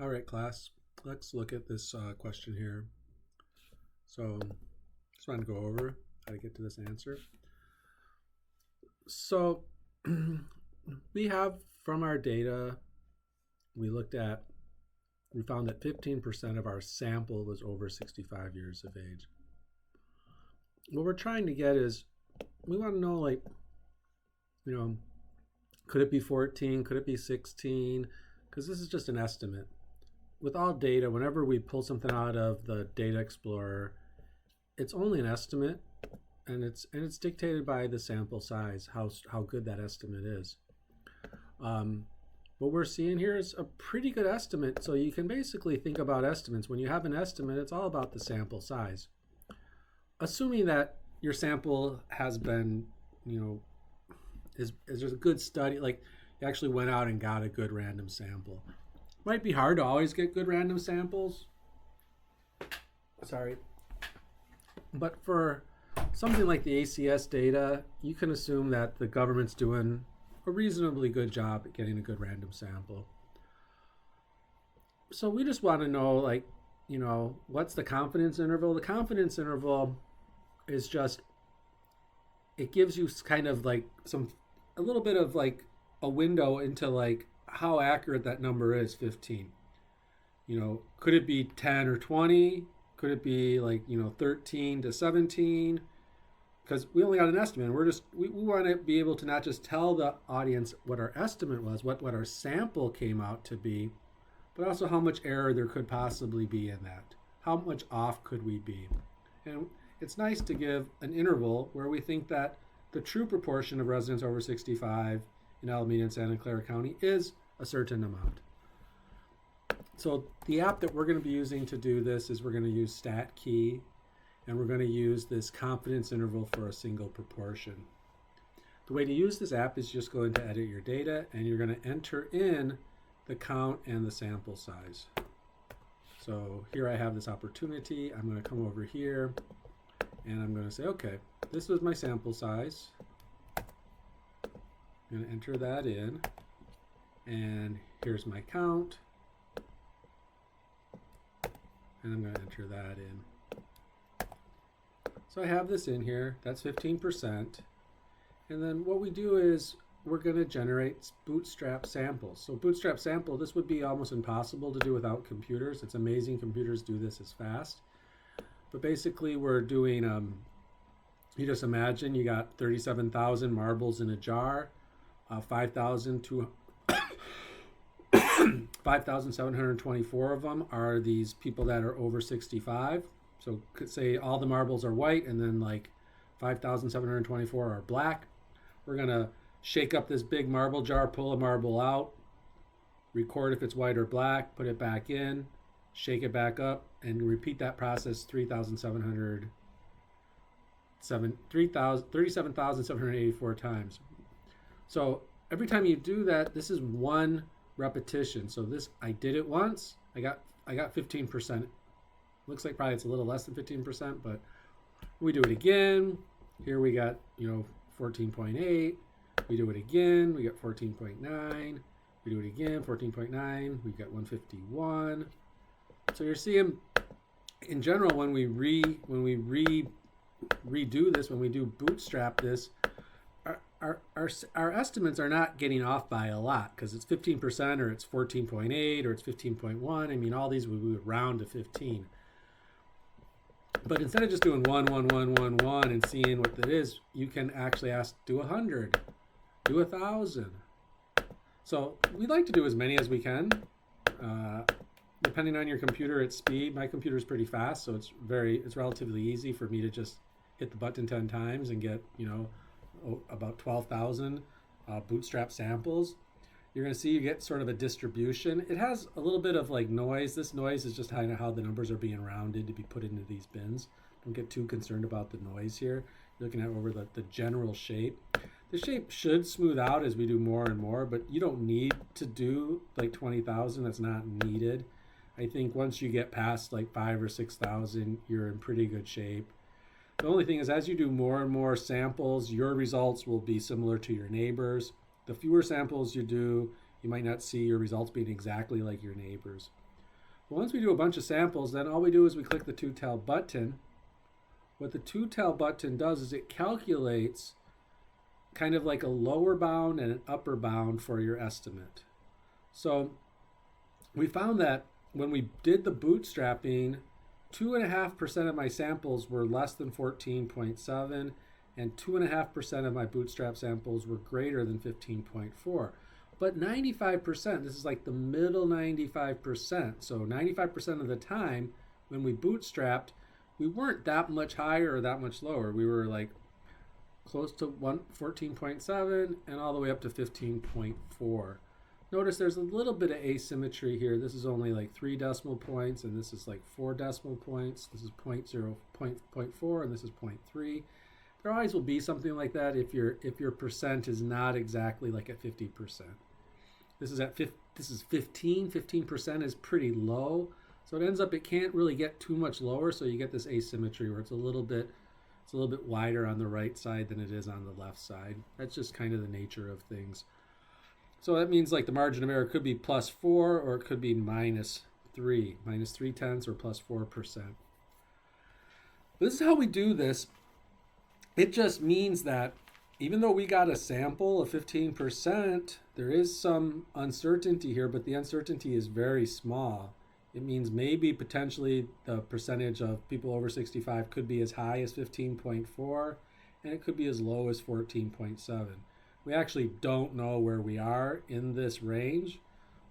All right, class, let's look at this question here. So just wanted to go over how to get to this answer. So we have from our data, we found that 15% of our sample was over 65 years of age. What we're trying to get is, we want to know, like, could it be 14? Could it be 16? Because this is just an estimate. With all data, whenever we pull something out of the Data Explorer, it's only an estimate, and it's dictated by the sample size, how good that estimate is. What we're seeing here is a pretty good estimate. So you can basically think about estimates. When you have an estimate, it's all about the sample size. Assuming that your sample has been, is there's a good study, like you actually went out and got a good random sample. Might be hard to always get good random samples. Sorry. But for something like the ACS data, you can assume that the government's doing a reasonably good job at getting a good random sample. So we just want to know, like, what's the confidence interval? The confidence interval is just, it gives you kind of like a little bit of like a window into like how accurate that number is, 15. Could it be 10 or 20? Could it be like, 13 to 17? Because we only got an estimate. We want to be able to not just tell the audience what our estimate was, what our sample came out to be, but also how much error there could possibly be in that. How much off could we be? And it's nice to give an interval where we think that the true proportion of residents over 65 in Alameda and Santa Clara County is a certain amount. So the app that we're going to be using to do this is we're going to use StatKey, and we're going to use this confidence interval for a single proportion. The way to use this app is just go into edit your data, and you're going to enter in the count and the sample size. So here I have this opportunity. I'm going to come over here, and I'm going to say, okay, this was my sample size. I'm going to enter that in, and here's my count, and I'm going to enter that in. So I have this in here, that's 15%. And then what we do is we're going to generate bootstrap samples. So bootstrap sample, this would be almost impossible to do without computers. It's amazing computers do this as fast. But basically we're doing, you just imagine you got 37,000 marbles in a jar, 5,724 of them are these people that are over 65. So could say all the marbles are white, and then like 5,724 are black. We're going to shake up this big marble jar, pull a marble out, record if it's white or black, put it back in, shake it back up, and repeat that process 37,784 times. So every time you do that, this is one repetition. So this, I did it once, I got 15%. Looks like probably it's a little less than 15%, but we do it again. Here we got, 14.8. We do it again, we got 14.9. We do it again, 14.9. We've got 151. So you're seeing, in general, when we redo this, when we do bootstrap this, our estimates are not getting off by a lot, because it's 15% or it's 14.8 or it's 15.1. I mean, all these we would round to 15. But instead of just doing 1, 1, 1, 1, 1 and seeing what that is, you can actually ask, do 100, do 1,000. So we'd like to do as many as we can. Depending on your computer, its speed. My computer is pretty fast, so it's relatively easy for me to just hit the button 10 times and get, about 12,000 bootstrap samples. You're going to see you get sort of a distribution. It has a little bit of like noise. This noise is just kind of how the numbers are being rounded to be put into these bins. Don't get too concerned about the noise here. You're looking at over the general shape. The shape should smooth out as we do more and more, but you don't need to do like 20,000. That's not needed. I think once you get past like 5,000 or 6,000, you're in pretty good shape. The only thing is, as you do more and more samples, your results will be similar to your neighbors. The fewer samples you do, you might not see your results being exactly like your neighbors. But once we do a bunch of samples, then all we do is we click the two-tail button. What the two-tail button does is it calculates kind of like a lower bound and an upper bound for your estimate. So we found that when we did the bootstrapping, 2.5% of my samples were less than 14.7, and 2.5% of my bootstrap samples were greater than 15.4. But 95%, this is like the middle 95%. So 95% of the time when we bootstrapped, we weren't that much higher or that much lower. We were like close to 14.7 and all the way up to 15.4. Notice there's a little bit of asymmetry here. This is only like 3 decimal points, and this is like 4 decimal points. This is 0.4, and this is 0.3. There always will be something like that if your percent is not exactly like at 50%. This is 15. 15% is pretty low, so it ends up it can't really get too much lower. So you get this asymmetry where it's a little bit wider on the right side than it is on the left side. That's just kind of the nature of things. So that means like the margin of error could be +4 or it could be -3, -0.3 or +4%. This is how we do this. It just means that even though we got a sample of 15%, there is some uncertainty here, but the uncertainty is very small. It means maybe potentially the percentage of people over 65 could be as high as 15.4, and it could be as low as 14.7. We actually don't know where we are in this range.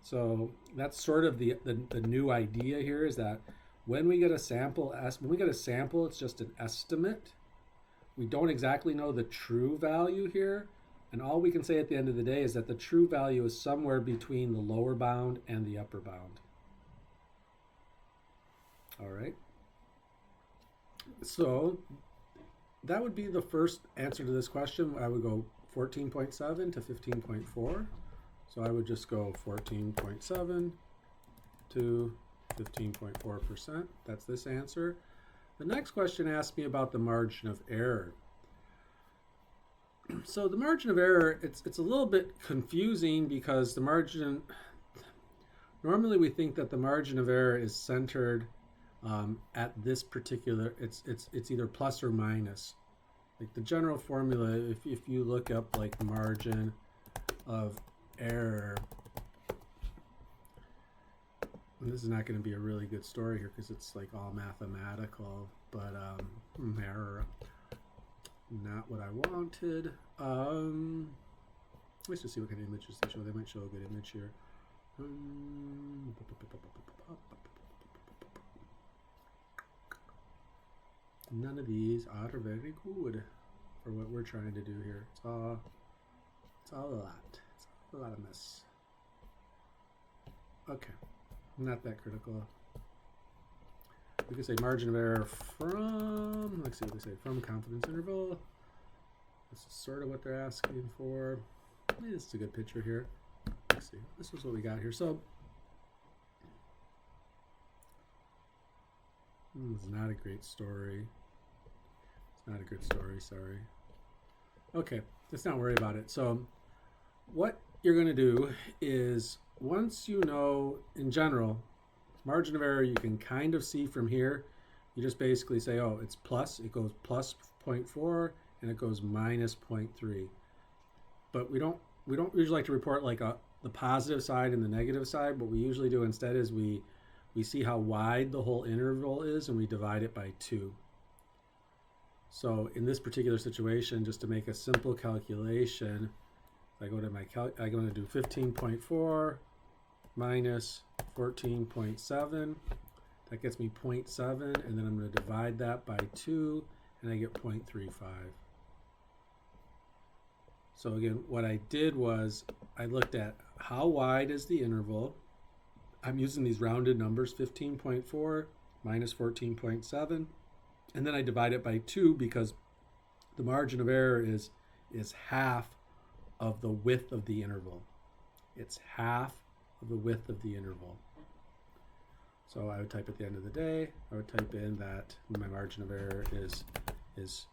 So that's sort of the new idea here, is that when we get a sample, it's just an estimate. We don't exactly know the true value here. And all we can say at the end of the day is that the true value is somewhere between the lower bound and the upper bound. All right. So that would be the first answer to this question. I would go 14.7 to 15.4. So I would just go 14.7 to 15.4%. That's this answer. The next question asks me about the margin of error. So the margin of error, it's a little bit confusing because the margin, normally we think that the margin of error is centered at this particular, it's either plus or minus. Like the general formula, if you look up like margin of error, and this is not going to be a really good story here because it's like all mathematical, but error, not what I wanted. Let's just see what kind of images they show. They might show a good image here. None of these are very good for what we're trying to do here. It's all a lot. It's a lot of mess. Okay, not that critical. We could say margin of error from, let's see what they say, from confidence interval. This is sort of what they're asking for. This is a good picture here. Let's see, this is what we got here. So, this is not a great story. It's not a good story, sorry. Okay, let's not worry about it. So, what you're going to do is, once you know, in general, margin of error you can kind of see from here. You just basically say, oh, it's plus, it goes plus 0.4 and it goes minus 0.3. But we don't usually like to report like the positive side and the negative side. What we usually do instead is we see how wide the whole interval is and we divide it by 2. So in this particular situation, just to make a simple calculation, I go to I'm going to do 15.4 minus 14.7. That gets me 0.7, and then I'm going to divide that by 2, and I get 0.35. So again, what I did was I looked at how wide is the interval. I'm using these rounded numbers, 15.4 minus 14.7, and then I divide it by 2 because the margin of error is half of the width of the interval. It's half of the width of the interval. So I would type at the end of the day, I would type in that my margin of error is it's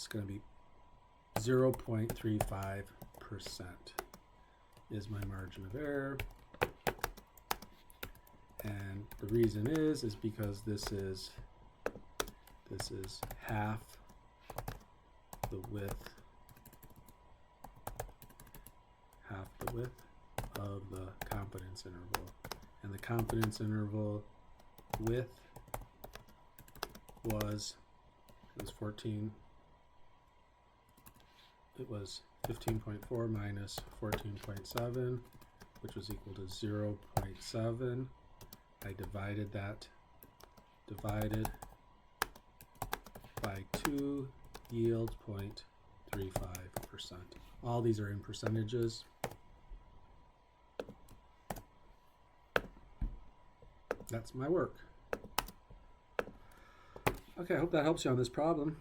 going to be 0.35% is my margin of error. And the reason is because this is half the width of the confidence interval. And the confidence interval width was 15.4 minus 14.7, which was equal to 0.7. I divided by 2, yields 0.35%. All these are in percentages. That's my work. Okay, I hope that helps you on this problem.